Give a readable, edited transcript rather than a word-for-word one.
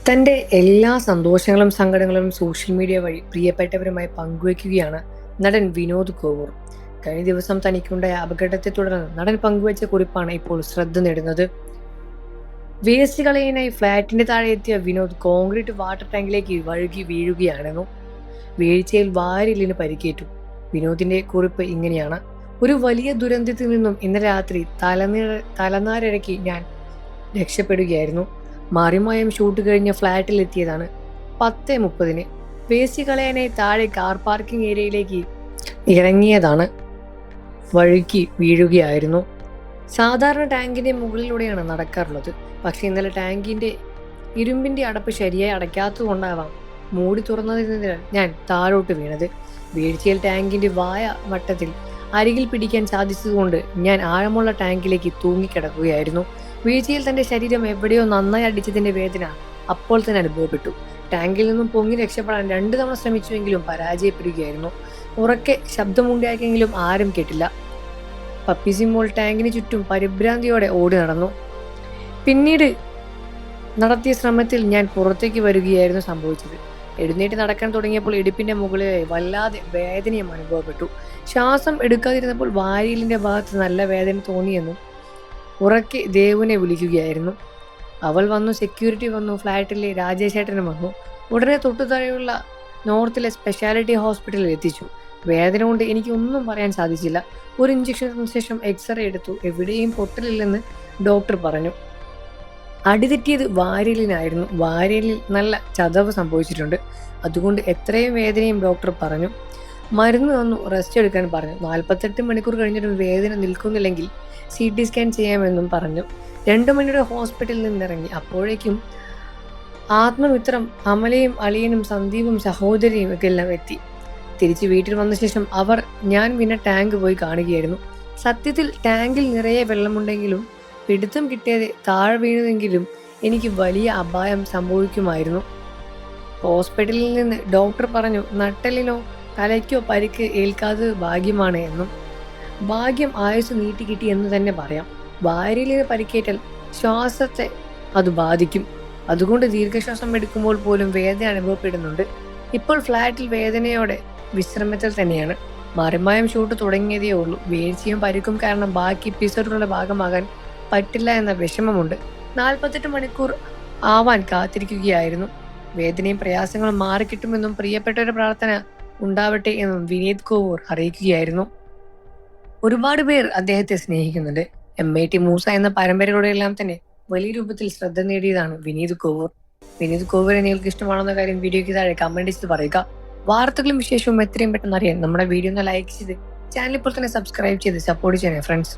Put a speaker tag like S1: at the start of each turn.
S1: തന്റെ എല്ലാ സന്തോഷങ്ങളും സങ്കടങ്ങളും സോഷ്യൽ മീഡിയ വഴി പ്രിയപ്പെട്ടവരുമായി പങ്കുവയ്ക്കുകയാണ് നടൻ വിനോദ് കോവൂർ. കഴിഞ്ഞ ദിവസം തനിക്കുണ്ടായ അപകടത്തെ തുടർന്ന് നടൻ പങ്കുവച്ച കുറിപ്പാണ് ഇപ്പോൾ ശ്രദ്ധ നേടുന്നത്. വേസ്റ്റ് കളയാനായി ഫ്ളാറ്റിന്റെ താഴെ എത്തിയ വിനോദ് കോൺക്രീറ്റ് വാട്ടർ ടാങ്കിലേക്ക് വഴുകി വീഴുകയാണെന്നു. വീഴ്ചയിൽ വാരിലിന് പരിക്കേറ്റു. വിനോദിന്റെ കുറിപ്പ് ഇങ്ങനെയാണ്: ഒരു വലിയ ദുരന്തത്തിൽ നിന്നും ഇന്ന് രാത്രി തലനാരിഴയ്ക്ക് ഞാൻ രക്ഷപ്പെടുകയായിരുന്നു. മാറിമായം ഷൂട്ട് കഴിഞ്ഞ ഫ്ളാറ്റിൽ എത്തിയതാണ്. 10:30 വേസ്റ്റ് കളയാനായി താഴെ കാർ പാർക്കിംഗ് ഏരിയയിലേക്ക് ഇറങ്ങിയതാണ്. വഴുക്കി വീഴുകയായിരുന്നു. സാധാരണ ടാങ്കിന്റെ മുകളിലൂടെയാണ് നടക്കാറുള്ളത്. പക്ഷെ ഇന്നലെ ടാങ്കിന്റെ ഇരുമ്പിന്റെ അടപ്പ് ശരിയായി അടയ്ക്കാത്തതുകൊണ്ടാവാം മൂടി തുറന്നതിനാൽ ഞാൻ താഴോട്ട് വീണത്. വീഴ്ചയിൽ ടാങ്കിന്റെ വായ വട്ടത്തിൽ അരികിൽ പിടിക്കാൻ സാധിച്ചതുകൊണ്ട് ഞാൻ ആഴമുള്ള ടാങ്കിലേക്ക് തൂങ്ങിക്കിടക്കുകയായിരുന്നു. വീഴ്ചയിൽ തന്റെ ശരീരം എവിടെയോ നന്നായി അടിച്ചതിന്റെ വേദന അപ്പോൾ തന്നെ അനുഭവപ്പെട്ടു. ടാങ്കിൽ നിന്നും പൊങ്ങി രക്ഷപ്പെടാൻ 2 തവണ ശ്രമിച്ചുവെങ്കിലും പരാജയപ്പെടുകയായിരുന്നു. ഉറക്കെ ശബ്ദമുണ്ടാക്കിയെങ്കിലും ആരും കേട്ടില്ല. പപ്പിസിമോൾ ടാങ്കിന് ചുറ്റും പരിഭ്രാന്തിയോടെ ഓടി നടന്നു. പിന്നീട് നടത്തിയ ശ്രമത്തിൽ ഞാൻ പുറത്തേക്ക് വരികയായിരുന്നു സംഭവിച്ചത്. എഴുന്നേറ്റ് നടക്കാൻ തുടങ്ങിയപ്പോൾ ഇടുപ്പിന്റെ മുകളിലായി വല്ലാതെ വേദനയും അനുഭവപ്പെട്ടു. ശ്വാസം എടുക്കാതിരുന്നപ്പോൾ വാരിയലിന്റെ ഭാഗത്ത് നല്ല വേദന തോന്നിയെന്നും ഉറക്കെ ദേവുനെ വിളിക്കുകയായിരുന്നു. അവൾ വന്നു, സെക്യൂരിറ്റി വന്നു, ഫ്ലാറ്റിലെ രാജേഷേട്ടനും വന്നു. ഉടനെ തൊട്ടുതാഴെയുള്ള നോർത്തിലെ സ്പെഷ്യാലിറ്റി ഹോസ്പിറ്റലിൽ എത്തിച്ചു. വേദന കൊണ്ട് എനിക്ക് ഒന്നും പറയാൻ സാധിച്ചില്ല. ഒരു ഇഞ്ചക്ഷന് ശേഷം എക്സ്റേ എടുത്തു. എവിടെയും പൊട്ടലില്ലെന്ന് ഡോക്ടർ പറഞ്ഞു. അടിതെറ്റിയത് വാരിയലിനായിരുന്നു. വാരിയലിൽ നല്ല ചതവ് സംഭവിച്ചിട്ടുണ്ട്. അതുകൊണ്ട് എത്രയും വേദനയും ഡോക്ടർ പറഞ്ഞു. മരുന്ന് തന്നു, റെസ്റ്റ് എടുക്കാൻ പറഞ്ഞു. 48 മണിക്കൂർ കഴിഞ്ഞിട്ടും വേദന നിൽക്കുന്നില്ലെങ്കിൽ CT സ്കാൻ ചെയ്യാമെന്നും പറഞ്ഞു. 2 മണിയുടെ ഹോസ്പിറ്റലിൽ നിന്നിറങ്ങി. അപ്പോഴേക്കും ആത്മമിത്രം അമലയും അളിയനും സന്ദീപും സഹോദരിയും ഒക്കെ എല്ലാം എത്തി. തിരിച്ച് വീട്ടിൽ വന്ന ശേഷം അവർ ഞാൻ പിന്നെ ടാങ്ക് പോയി കാണുകയായിരുന്നു. സത്യത്തിൽ ടാങ്കിൽ നിറയെ വെള്ളമുണ്ടെങ്കിലും പിടുത്തം കിട്ടിയത് താഴെ വീണതെങ്കിലും എനിക്ക് വലിയ അപായം സംഭവിക്കുമായിരുന്നു. ഹോസ്പിറ്റലിൽ നിന്ന് ഡോക്ടർ പറഞ്ഞു, നട്ടെല്ലിനോ തലയ്ക്കോ പരിക്ക് ഏൽക്കാത്തത് ഭാഗ്യമാണ് എന്നും. ഭാഗ്യം ആയുസ് നീട്ടിക്കിട്ടി എന്ന് തന്നെ പറയാം. വാരിയലിന് പരിക്കേറ്റാൽ ശ്വാസത്തെ അത് ബാധിക്കും. അതുകൊണ്ട് ദീർഘശ്വാസം എടുക്കുമ്പോൾ പോലും വേദന അനുഭവപ്പെടുന്നുണ്ട്. ഇപ്പോൾ ഫ്ലാറ്റിൽ വേദനയോടെ വിശ്രമത്തിൽ തന്നെയാണ്. മാറിമായം ഷൂട്ട് തുടങ്ങിയതേ ഉള്ളൂ. വീഴ്ചയും പരിക്കും കാരണം ബാക്കി എപ്പിസോഡുകളുടെ ഭാഗമാകാൻ പറ്റില്ല എന്ന വിഷമമുണ്ട്. 48 മണിക്കൂർ ആവാൻ കാത്തിരിക്കുകയായിരുന്നു. വേദനയും പ്രയാസങ്ങളും മാറിക്കിട്ടുമെന്നും പ്രിയപ്പെട്ടവരുടെ പ്രാർത്ഥന ഉണ്ടാവട്ടെ എന്നും വിനീത് കോവൂർ അറിയിക്കുകയായിരുന്നു. ഒരുപാട് പേർ അദ്ദേഹത്തെ സ്നേഹിക്കുന്നുണ്ട്. MIT മൂസ എന്ന പരമ്പരയിലൂടെയെല്ലാം തന്നെ വലിയ രൂപത്തിൽ ശ്രദ്ധ നേടിയതാണ് വിനീത് കോവൂർ. വിനീത് കോവൂരെ നിങ്ങൾക്ക് ഇഷ്ടമാണെന്ന കാര്യം വീഡിയോയ്ക്ക് താഴെ കമന്റ് ചെയ്ത് പറയുക. വാർത്തകളും വിശേഷവും എത്രയും പെട്ടെന്ന് അറിയാൻ നമ്മുടെ വീഡിയോ ഒന്ന് ലൈക്ക് ചെയ്ത് ചാനൽ ഇപ്പോൾ തന്നെ സബ്സ്ക്രൈബ് ചെയ്ത് സപ്പോർട്ട് ചെയ്യണേ ഫ്രണ്ട്സ്.